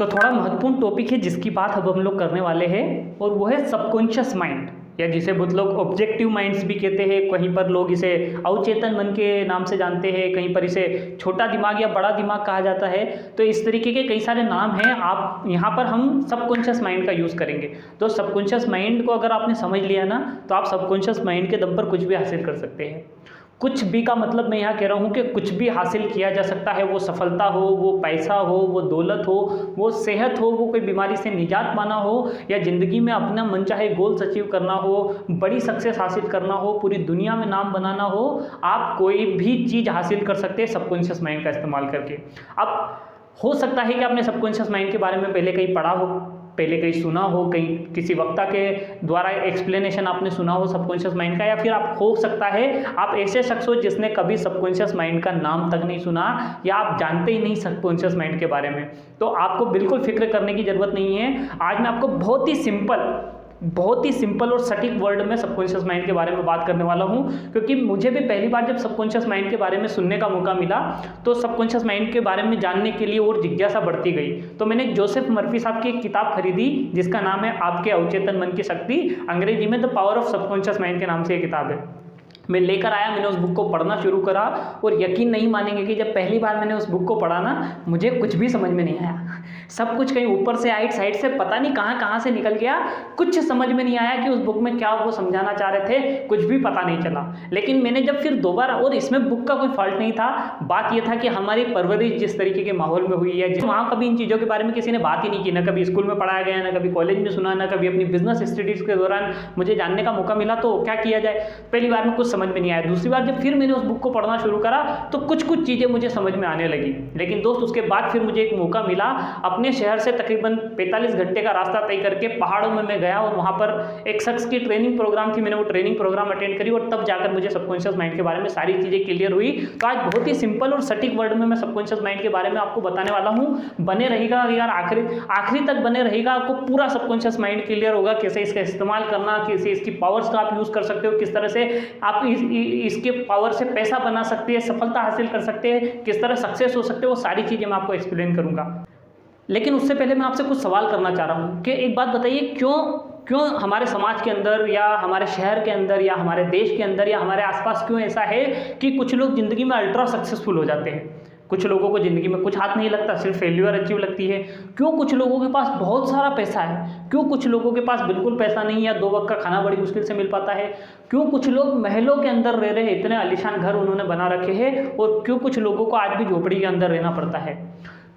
तो थोड़ा महत्वपूर्ण टॉपिक है जिसकी बात अब हम लोग करने वाले हैं और वो है सबकॉन्शियस माइंड, या जिसे बहुत लोग ऑब्जेक्टिव माइंड्स भी कहते हैं। कहीं पर लोग इसे अवचेतन मन के नाम से जानते हैं, कहीं पर इसे छोटा दिमाग या बड़ा दिमाग कहा जाता है। तो इस तरीके के कई सारे नाम हैं। आप यहाँ पर हम सबकॉन्शियस माइंड का यूज़ करेंगे। तो सबकॉन्शियस माइंड को अगर आपने समझ लिया ना, तो आप सबकॉन्शियस माइंड के दम पर कुछ भी हासिल कर सकते हैं। कुछ भी का मतलब मैं यहाँ कह रहा हूँ कि कुछ भी हासिल किया जा सकता है। वो सफलता हो, वो पैसा हो, वो दौलत हो, वो सेहत हो, वो कोई बीमारी से निजात पाना हो, या ज़िंदगी में अपना मनचाहे गोल्स अचीव करना हो, बड़ी सक्सेस हासिल करना हो, पूरी दुनिया में नाम बनाना हो। आप कोई भी चीज़ हासिल कर सकते हैं सबकॉन्शियस माइंड का इस्तेमाल करके। अब हो सकता है कि आपने सबकॉन्शियस माइंड के बारे में पहले कहीं पढ़ा हो, पहले कहीं सुना हो, कहीं किसी वक्ता के द्वारा एक्सप्लेनेशन आपने सुना हो सबकॉन्शियस माइंड का, या फिर आप हो सकता है आप ऐसे शख्स हो जिसने कभी सबकॉन्शियस माइंड का नाम तक नहीं सुना, या आप जानते ही नहीं सबकॉन्शियस माइंड के बारे में। तो आपको बिल्कुल फिक्र करने की ज़रूरत नहीं है। आज मैं आपको बहुत ही सिंपल और सटीक वर्ड में सबकॉन्शियस माइंड के बारे में बात करने वाला हूं, क्योंकि मुझे भी पहली बार जब सबकॉन्शियस माइंड के बारे में सुनने का मौका मिला तो सबकॉन्शियस माइंड के बारे में जानने के लिए और जिज्ञासा बढ़ती गई। तो मैंने जोसेफ मर्फी साहब की एक किताब खरीदी जिसका नाम है आपके अवचेतन मन की शक्ति, अंग्रेजी में the power of subconscious mind के नाम से ये किताब है। मैं लेकर आया, मैंने उस बुक को पढ़ना शुरू करा और यकीन नहीं मानेंगे कि जब पहली बार मैंने उस बुक को पढ़ा ना, मुझे कुछ भी समझ में नहीं आया। सब कुछ कहीं ऊपर से साइड से पता नहीं कहाँ से निकल गया। कुछ समझ में नहीं आया कि उस बुक में क्या वो समझाना चाह रहे थे, कुछ भी पता नहीं चला। लेकिन मैंने जब फिर दोबारा, और इसमें बुक का कोई फॉल्ट नहीं था, बात यह था कि हमारी परवरिश जिस तरीके के माहौल में हुई है, वहाँ कभी इन चीज़ों के बारे में किसी ने बात ही नहीं की, ना कभी स्कूल में पढ़ाया गया, ना कभी कॉलेज में सुना, ना कभी अपनी बिजनेस स्टडीज़ के दौरान मुझे जानने का मौका मिला। तो क्या किया जाए, पहली बार में कुछ समझ में नहीं आया। दूसरी बार जब फिर मैंने उस बुक को पढ़ना शुरू करा तो कुछ चीज़ें मुझे समझ में आने लगी। लेकिन दोस्त उसके बाद फिर मुझे एक मौका मिला, अपने शहर से तकरीबन 45 घंटे का रास्ता तय करके पहाड़ों में मैं गया और वहाँ पर एक शख्स की ट्रेनिंग प्रोग्राम थी। मैंने वो ट्रेनिंग प्रोग्राम अटेंड करी और तब जाकर मुझे सबकॉन्शियस माइंड के बारे में सारी चीज़ें क्लियर हुई। तो आज बहुत ही सिंपल और सटीक वर्ड में मैं सबकॉन्शियस माइंड के बारे में आपको बताने वाला हूँ। बने रहेगा यार, आखिरी तक बने रहेगा, आपको पूरा सबकॉन्शियस माइंड क्लियर होगा, कैसे इसका इस्तेमाल करना, कैसे इसकी पावर्स का आप यूज़ कर सकते हो, किस तरह से आप इसके पावर से पैसा बना सकते हैं, सफलता हासिल कर सकते हैं, किस तरह सक्सेस हो सकते हैं, वो सारी चीज़ें मैं आपको एक्सप्लेन करूंगा। लेकिन उससे पहले मैं आपसे कुछ सवाल करना चाह रहा हूं कि एक बात बताइए, क्यों हमारे समाज के अंदर या हमारे शहर के अंदर या हमारे देश के अंदर या हमारे आसपास क्यों ऐसा है कि कुछ लोग ज़िंदगी में अल्ट्रा सक्सेसफुल हो जाते हैं, कुछ लोगों को ज़िंदगी में कुछ हाथ नहीं लगता, सिर्फ फेल्यूर अचीव लगती है। क्यों कुछ लोगों के पास बहुत सारा पैसा है, क्यों कुछ लोगों के पास बिल्कुल पैसा नहीं है, 2 वक्त का खाना बड़ी मुश्किल से मिल पाता है। क्यों कुछ लोग महलों के अंदर रह रहे हैं, इतने आलीशान घर उन्होंने बना रखे हैं, और क्यों कुछ लोगों को आज भी झोपड़ी के अंदर रहना पड़ता है।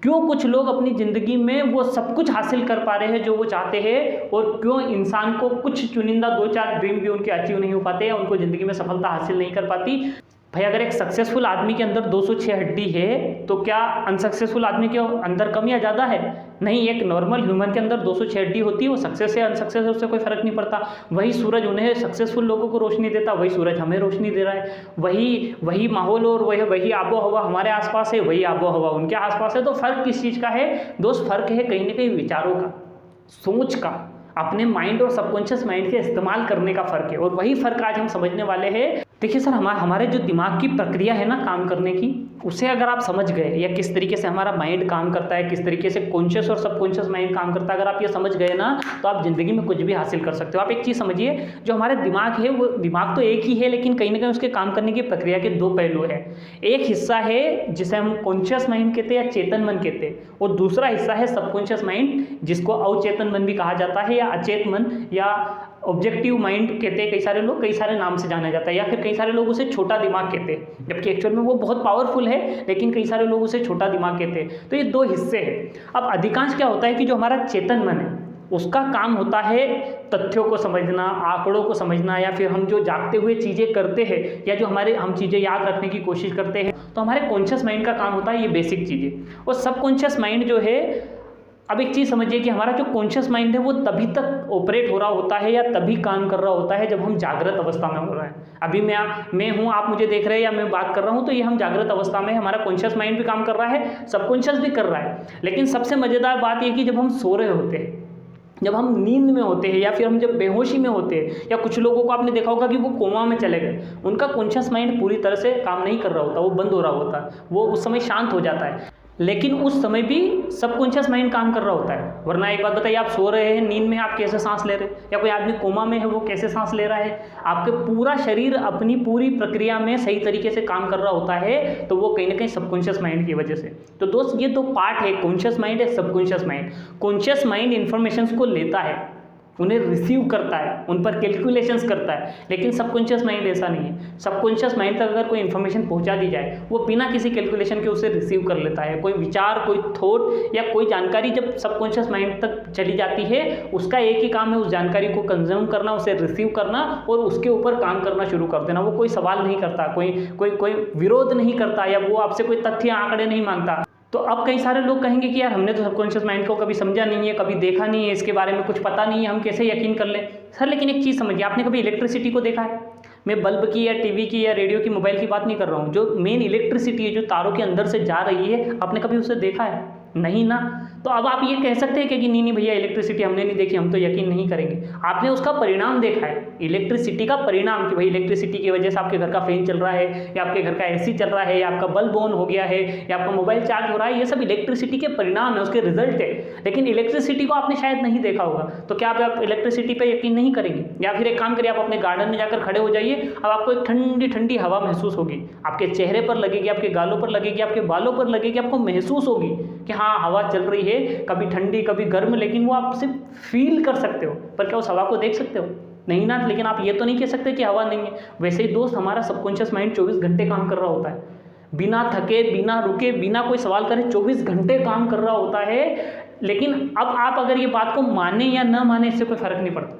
क्यों कुछ लोग अपनी ज़िंदगी में वो सब कुछ हासिल कर पा रहे हैं जो वो चाहते हैं, और क्यों इंसान को कुछ चुनिंदा 2-4 ड्रीम भी उनके अचीव नहीं हो पाते हैं, उनको ज़िंदगी में सफलता हासिल नहीं कर पाती। भाई अगर एक सक्सेसफुल आदमी के अंदर 206 हड्डी है तो क्या अनसक्सेसफुल आदमी के अंदर कम या ज़्यादा है? नहीं, एक नॉर्मल ह्यूमन के अंदर 206 हड्डी होती है। वो सक्सेस है अनसक्सेस है उससे कोई फर्क नहीं पड़ता। वही सूरज उन्हें सक्सेसफुल लोगों को रोशनी देता, वही सूरज हमें रोशनी दे रहा है। वही माहौल और वही आबो हवा हमारे आसपास है, वही आबो हवा उनके आसपास है। तो फर्क किस चीज़ का है दोस्त? फर्क है कहीं ना कहीं विचारों का, सोच का, अपने माइंड और सबकॉन्शियस माइंड के इस्तेमाल करने का फ़र्क है। और वही फ़र्क आज हम समझने वाले हैं। देखिए सर, हमारे जो दिमाग की प्रक्रिया है ना काम करने की, उसे अगर आप समझ गए, या किस तरीके से हमारा माइंड काम करता है, किस तरीके से कॉन्शियस और सबकॉन्शियस माइंड काम करता है, अगर आप ये समझ गए ना, तो आप ज़िंदगी में कुछ भी हासिल कर सकते हो। आप एक चीज़ समझिए, जो हमारे दिमाग है वो दिमाग तो एक ही है, लेकिन कहीं ना कहीं उसके काम करने की प्रक्रिया के 2 पहलू है। एक हिस्सा है जिसे हम कॉन्शियस माइंड कहते हैं या चेतन मन कहते हैं, और दूसरा हिस्सा है सबकॉन्शियस माइंड, जिसको अवचेतन मन भी कहा जाता है, या अचेत मन, या ऑब्जेक्टिव माइंड कहते हैं। कई सारे लोग कई सारे नाम से जाना जाता है, या फिर कई सारे लोग उसे छोटा दिमाग कहते हैं, जबकि एक्चुअल में वो बहुत पावरफुल है, लेकिन कई सारे लोग उसे छोटा दिमाग कहते हैं। तो ये 2 हिस्से हैं। अब अधिकांश क्या होता है कि जो हमारा चेतन मन है उसका काम होता है तथ्यों को समझना, आंकड़ों को समझना, या फिर हम जो जागते हुए चीज़ें करते हैं, या जो हम चीज़ें याद रखने की कोशिश करते हैं, तो हमारे कॉन्शियस माइंड का काम होता है ये बेसिक चीज़ें। और सबकॉन्शियस माइंड जो है, अब एक चीज़ समझिए कि हमारा जो कॉन्शियस माइंड है वो तभी तक ऑपरेट हो रहा होता है या तभी काम कर रहा होता है जब हम जागृत अवस्था में हो रहे हैं। अभी मैं हूँ, आप मुझे देख रहे हैं या मैं बात कर रहा हूँ, तो ये हम जागृत अवस्था में, हमारा कॉन्शियस माइंड भी काम कर रहा है, सबकॉन्शियस भी कर रहा है। लेकिन सबसे मज़ेदार बात यह कि जब हम सो रहे होते हैं, जब हम नींद में होते हैं, या फिर हम जब बेहोशी में होते हैं, या कुछ लोगों को आपने देखा होगा कि वो कोमा में चले गए, उनका कॉन्शियस माइंड पूरी तरह से काम नहीं कर रहा होता, वो बंद हो रहा होता है, वो उस समय शांत हो जाता है। लेकिन उस समय भी सबकॉन्शियस माइंड काम कर रहा होता है। वरना एक बात बताइए, आप सो रहे हैं, नींद में आप कैसे सांस ले रहे हैं, या कोई आदमी कोमा में है वो कैसे सांस ले रहा है, आपके पूरा शरीर अपनी पूरी प्रक्रिया में सही तरीके से काम कर रहा होता है, तो वो कहीं ना कहीं सबकॉन्शियस माइंड की वजह से। तो दोस्त ये दो पार्ट है, कॉन्शियस माइंड है, subconscious mind. Conscious mind information को लेता है, उन्हें रिसीव करता है, उन पर कैलकुलेशंस करता है, लेकिन सबकॉन्शियस माइंड ऐसा नहीं है। सबकॉन्शियस माइंड तक अगर कोई इन्फॉर्मेशन पहुंचा दी जाए, वो बिना किसी कैलकुलेशन के उसे रिसीव कर लेता है। कोई विचार, कोई थॉट या कोई जानकारी जब सबकॉन्शियस माइंड तक चली जाती है, उसका एक ही काम है उस जानकारी को कंज्यूम करना, उसे रिसीव करना और उसके ऊपर काम करना शुरू कर देना। वो कोई सवाल नहीं करता, कोई विरोध नहीं करता, या वो आपसे कोई तथ्य आंकड़े नहीं मांगता। तो अब कई सारे लोग कहेंगे कि यार हमने तो सबकॉन्शियस माइंड को कभी समझा नहीं है, कभी देखा नहीं है, इसके बारे में कुछ पता नहीं है, हम कैसे यकीन कर लें। सर लेकिन एक चीज़ समझिए, आपने कभी इलेक्ट्रिसिटी को देखा है? मैं बल्ब की या टीवी की या रेडियो की, मोबाइल की बात नहीं कर रहा हूँ। जो मेन इलेक्ट्रिसिटी है, जो तारों के अंदर से जा रही है, आपने कभी उसे देखा है? नहीं ना। तो अब आप ये कह सकते हैं कि नहीं भैया इलेक्ट्रिसिटी हमने नहीं देखी, हम तो यकीन नहीं करेंगे। आपने उसका परिणाम देखा है, इलेक्ट्रिसिटी का परिणाम, कि भाई इलेक्ट्रिसिटी की वजह से आपके घर का फैन चल रहा है, या आपके घर का एसी चल रहा है, या आपका बल्ब ऑन हो गया है, या आपका मोबाइल चार्ज हो रहा है। ये सब इलेक्ट्रिसिटी के परिणाम है, उसके रिजल्ट है। लेकिन इलेक्ट्रिसिटी को आपने शायद नहीं देखा होगा, तो क्या आप इलेक्ट्रिसिटी पर यकीन नहीं करेंगे? या फिर एक काम करिए, आप अपने गार्डन में जाकर खड़े हो जाइए, अब आपको एक ठंडी ठंडी हवा महसूस होगी, आपके चेहरे पर लगेगी, आपके गालों पर लगेगी, आपके बालों पर लगेगी, आपको महसूस होगी कि हाँ हवा चल रही है, कभी ठंडी कभी गर्म, लेकिन वो आप सिर्फ फील कर सकते हो। पर क्या उस हवा को देख सकते हो? नहीं ना। लेकिन आप ये तो नहीं कह सकते कि हवा नहीं है। वैसे ही दोस्त, हमारा सबकॉन्शियस माइंड 24 घंटे काम कर रहा होता है, बिना थके, बिना रुके, बिना कोई सवाल करे 24 घंटे काम कर रहा होता है। लेकिन अब आप अगर ये बात को माने या न माने, इससे कोई फर्क नहीं पड़ता।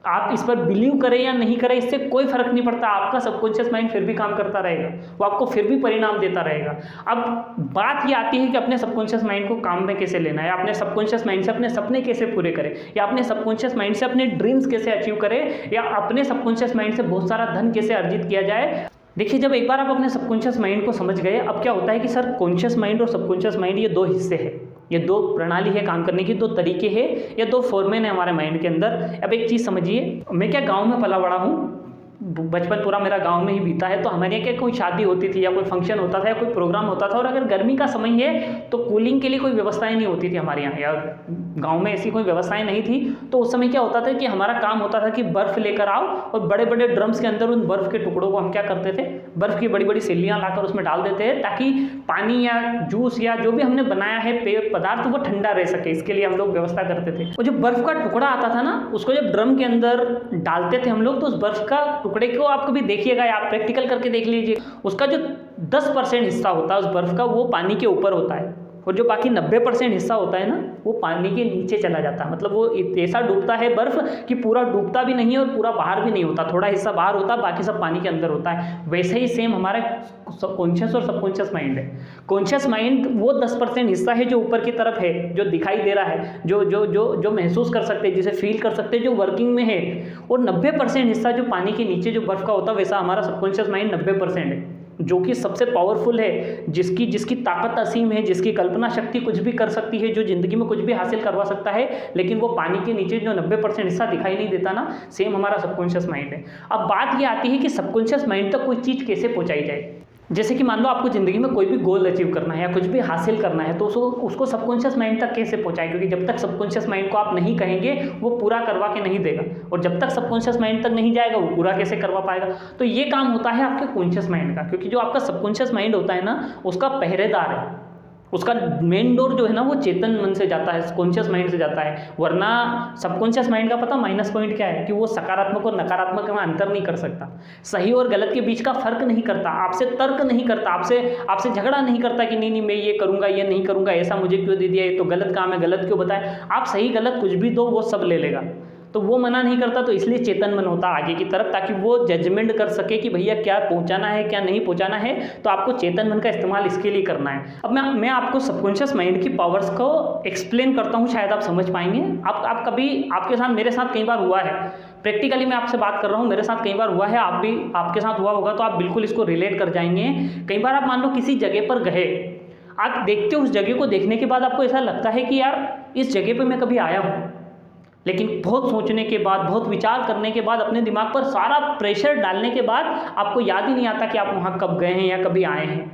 आप इस पर बिलीव करें या नहीं करें, इससे कोई फर्क नहीं पड़ता। आपका सबकॉन्शियस माइंड फिर भी काम करता रहेगा, वो आपको फिर भी परिणाम देता रहेगा। अब बात ये आती है कि अपने सबकॉन्शियस माइंड को काम में कैसे लेना है, अपने सबकॉन्शियस माइंड से अपने सपने कैसे पूरे करें, या अपने सबकॉन्शियस माइंड से अपने ड्रीम्स कैसे अचीव करें, या अपने सबकॉन्शियस माइंड से बहुत सारा धन कैसे अर्जित किया जाए। देखिए, जब एक बार आप अपने सबकॉन्शियस माइंड को समझ गए, अब क्या होता है कि सर कॉन्शियस माइंड और सबकॉन्शियस माइंड ये दो हिस्से हैं, ये दो प्रणाली है काम करने की, दो तरीके हैं, या दो फॉर्मेन है हमारे माइंड के अंदर। अब एक चीज़ समझिए, मैं क्या गांव में पला बड़ा हूँ, बचपन पूरा मेरा गांव में ही बीता है। तो हमारे यहाँ क्या कोई शादी होती थी या कोई फंक्शन होता था या कोई प्रोग्राम होता था, और अगर गर्मी का समय है तो कूलिंग के लिए कोई व्यवस्थाएं नहीं होती थी हमारे यहाँ, या गांव में ऐसी कोई व्यवस्थाएं नहीं थी। तो उस समय क्या होता था कि हमारा काम होता था कि बर्फ़ लेकर आओ, और बड़े बड़े ड्रम्स के अंदर उन बर्फ़ के टुकड़ों को हम क्या करते थे, बर्फ़ की बड़ी बड़ी सिल्लियाँ लाकर उसमें डाल देते हैं, ताकि पानी या जूस या जो भी हमने बनाया है पेय पदार्थ वो ठंडा रह सके, इसके लिए हम लोग व्यवस्था करते थे। और जो बर्फ़ का टुकड़ा आता था ना, उसको जब ड्रम के अंदर डालते थे हम लोग, तो उस बर्फ़ का टुकड़े को आप कभी देखिएगा, आप प्रैक्टिकल करके देख लीजिए, उसका जो 10% हिस्सा होता है उस बर्फ़ का, वो पानी के ऊपर होता है, और जो बाकी 90% हिस्सा होता है ना, वो पानी के नीचे चला जाता है। मतलब वो ऐसा डूबता है बर्फ़ कि पूरा डूबता भी नहीं है और पूरा बाहर भी नहीं होता, थोड़ा हिस्सा बाहर होता है, बाकी सब पानी के अंदर होता है। वैसे ही सेम हमारा कॉन्शियस और सबकॉन्शियस माइंड है। कॉन्शियस माइंड वो 10% हिस्सा है जो ऊपर की तरफ है, जो दिखाई दे रहा है, जो महसूस कर सकते हैं, जिसे फील कर सकते हैं, जो वर्किंग में है। और 90% हिस्सा जो पानी के नीचे जो बर्फ़ का होता है, वैसा हमारा सबकॉन्शियस माइंड 90% है, जो कि सबसे पावरफुल है, जिसकी ताकत असीम है, जिसकी कल्पना शक्ति कुछ भी कर सकती है, जो ज़िंदगी में कुछ भी हासिल करवा सकता है। लेकिन वो पानी के नीचे जो 90% हिस्सा दिखाई नहीं देता ना, सेम हमारा सबकॉन्शियस माइंड है। अब बात ये आती है कि सबकॉन्शियस माइंड तक कोई चीज़ कैसे पहुंचाई जाए। जैसे कि मान लो आपको ज़िंदगी में कोई भी गोल अचीव करना है या कुछ भी हासिल करना है, तो उसको सबकॉन्शियस माइंड तक कैसे पहुंचाएं, क्योंकि जब तक सबकॉन्शियस माइंड को आप नहीं कहेंगे, वो पूरा करवा के नहीं देगा, और जब तक सबकॉन्शियस माइंड तक नहीं जाएगा, वो पूरा कैसे करवा पाएगा। तो ये काम होता है आपके कॉन्शियस माइंड का, क्योंकि जो आपका सबकॉन्शियस माइंड होता है ना, उसका पहरेदार है, उसका मेन डोर जो है ना, वो चेतन मन से जाता है, कॉन्शियस माइंड से जाता है। वरना सबकॉन्शियस माइंड का पता माइनस पॉइंट क्या है, कि वो सकारात्मक और नकारात्मक में अंतर नहीं कर सकता, सही और गलत के बीच का फर्क नहीं करता, आपसे तर्क नहीं करता, आपसे झगड़ा नहीं करता कि नहीं मैं ये करूँगा, ये नहीं करूँगा, ऐसा मुझे क्यों दे दिया, ये तो गलत काम है, गलत क्यों बताए। आप सही गलत कुछ भी दो, वो सब ले लेगा। तो वो मना नहीं करता, तो इसलिए चेतन मन होता आगे की तरफ, ताकि वो जजमेंट कर सके कि भैया क्या पहुंचाना है क्या नहीं पहुंचाना है। तो आपको चेतन मन का इस्तेमाल इसके लिए करना है। अब मैं आपको सबकॉन्शियस माइंड की पावर्स को एक्सप्लेन करता हूँ, शायद आप समझ पाएंगे। आप कभी आपके साथ, मेरे साथ कई बार हुआ है, प्रैक्टिकली मैं आपसे बात कर रहा हूँ, मेरे साथ कई बार हुआ है, आपके साथ हुआ होगा, तो आप बिल्कुल इसको रिलेट कर जाएंगे। कई बार आप मान लो किसी जगह पर गए, आप देखते हो, उस जगह को देखने के बाद आपको ऐसा लगता है कि यार इस जगह पर मैं कभी आया हूँ, लेकिन बहुत सोचने के बाद, बहुत विचार करने के बाद, अपने दिमाग पर सारा प्रेशर डालने के बाद आपको याद ही नहीं आता कि आप वहाँ कब गए हैं या कभी आए हैं।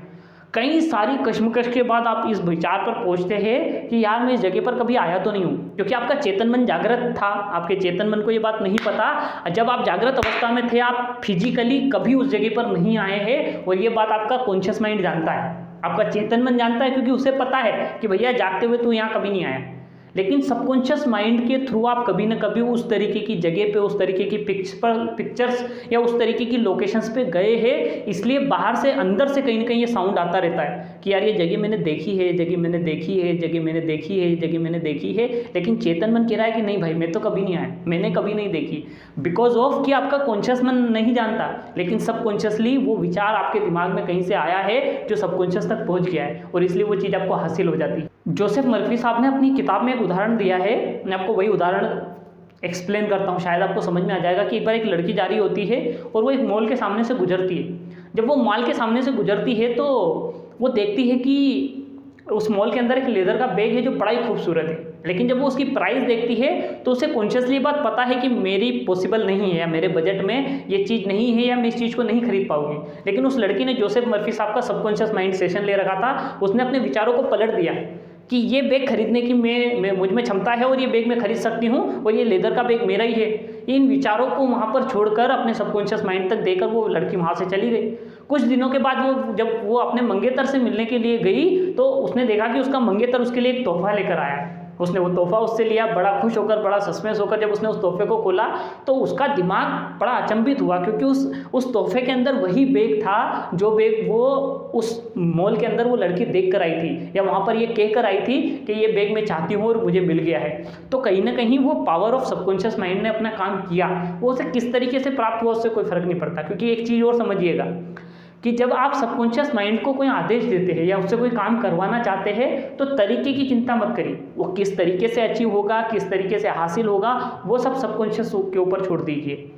कई सारी कश्मकश के बाद आप इस विचार पर पहुंचते हैं कि यार मैं इस जगह पर कभी आया तो नहीं हूँ, क्योंकि आपका चेतन मन जागृत था, आपके चेतन मन को ये बात नहीं पता। जब आप जागृत अवस्था में थे आप फिजिकली कभी उस जगह पर नहीं आए हैं, और ये बात आपका कॉन्शियस माइंड जानता है, आपका चेतन मन जानता है, क्योंकि उसे पता है कि भैया जागते हुए तू यहाँ कभी नहीं आया। लेकिन सबकॉन्शियस माइंड के थ्रू आप कभी ना कभी उस तरीके की जगह पे, उस तरीके की पिक्चर्स या उस तरीके की लोकेशंस पे गए हैं, इसलिए बाहर से अंदर से कहीं ना कहीं ये साउंड आता रहता है कि यार ये जगह मैंने देखी है, जगह मैंने देखी है, जगह मैंने देखी है, जगह मैंने देखी है। लेकिन चेतन मन कह रहा है कि नहीं भाई मैं तो कभी नहीं आया, मैंने कभी नहीं देखी, बिकॉज ऑफ कि आपका कॉन्शियस मन नहीं जानता, लेकिन सबकॉन्शियसली वो विचार आपके दिमाग में कहीं से आया है जो सबकॉन्शियस तक पहुंच गया है, और इसलिए वो चीज़ आपको हासिल हो जाती है। जोसेफ मर्फी साहब ने अपनी किताब में एक उदाहरण दिया है, मैं आपको वही उदाहरण एक्सप्लेन करता हूँ, शायद आपको समझ में आ जाएगा कि एक बार एक लड़की जा रही होती है और वो एक मॉल के सामने से गुजरती है। जब वो मॉल के सामने से गुजरती है तो वो देखती है कि उस मॉल के अंदर एक लेदर का बैग है जो बड़ा ही खूबसूरत है, लेकिन जब वो उसकी प्राइस देखती है तो उसे कॉन्शियसली बात पता है कि मेरी पॉसिबल नहीं है, या मेरे बजट में ये चीज़ नहीं है, या मैं इस चीज़ को नहीं खरीद पाऊंगी। लेकिन उस लड़की ने, जोसेफ मर्फी साहब का सबकॉन्शियस माइंड सेशन ले रखा था, उसने अपने विचारों को पलट दिया कि ये बैग खरीदने की मुझ में क्षमता है, और ये बैग मैं खरीद सकती हूँ, और ये लेदर का बैग मेरा ही है। इन विचारों को वहाँ पर छोड़कर अपने सबकॉन्शियस माइंड तक देकर वो लड़की वहाँ से चली गई। कुछ दिनों के बाद जब वो अपने मंगेतर से मिलने के लिए गई तो उसने देखा कि उसका मंगेतर उसके लिए एक तोहफा लेकर आया। उसने वो तोहफा उससे लिया, बड़ा खुश होकर, बड़ा सस्पेंस होकर जब उसने उस तोहफे को खोला तो उसका दिमाग बड़ा अचंभित हुआ, क्योंकि उस तोहफे के अंदर वही बैग था जो बैग वो उस मॉल के अंदर वो लड़की देख कर आई थी, या वहाँ पर ये कह कर आई थी कि ये बैग मैं चाहती हूँ और मुझे मिल गया है। तो कहीं ना कहीं वो पावर ऑफ सबकॉन्शियस माइंड ने अपना काम किया। वो उसे किस तरीके से प्राप्त हुआ उससे कोई फर्क नहीं पड़ता, क्योंकि एक चीज़ और समझिएगा कि जब आप सबकॉन्शियस माइंड को कोई आदेश देते हैं या उससे कोई काम करवाना चाहते हैं तो तरीके की चिंता मत करिए, वो किस तरीके से अचीव होगा, किस तरीके से हासिल होगा, वो सब सबकॉन्शियस के ऊपर छोड़ दीजिए।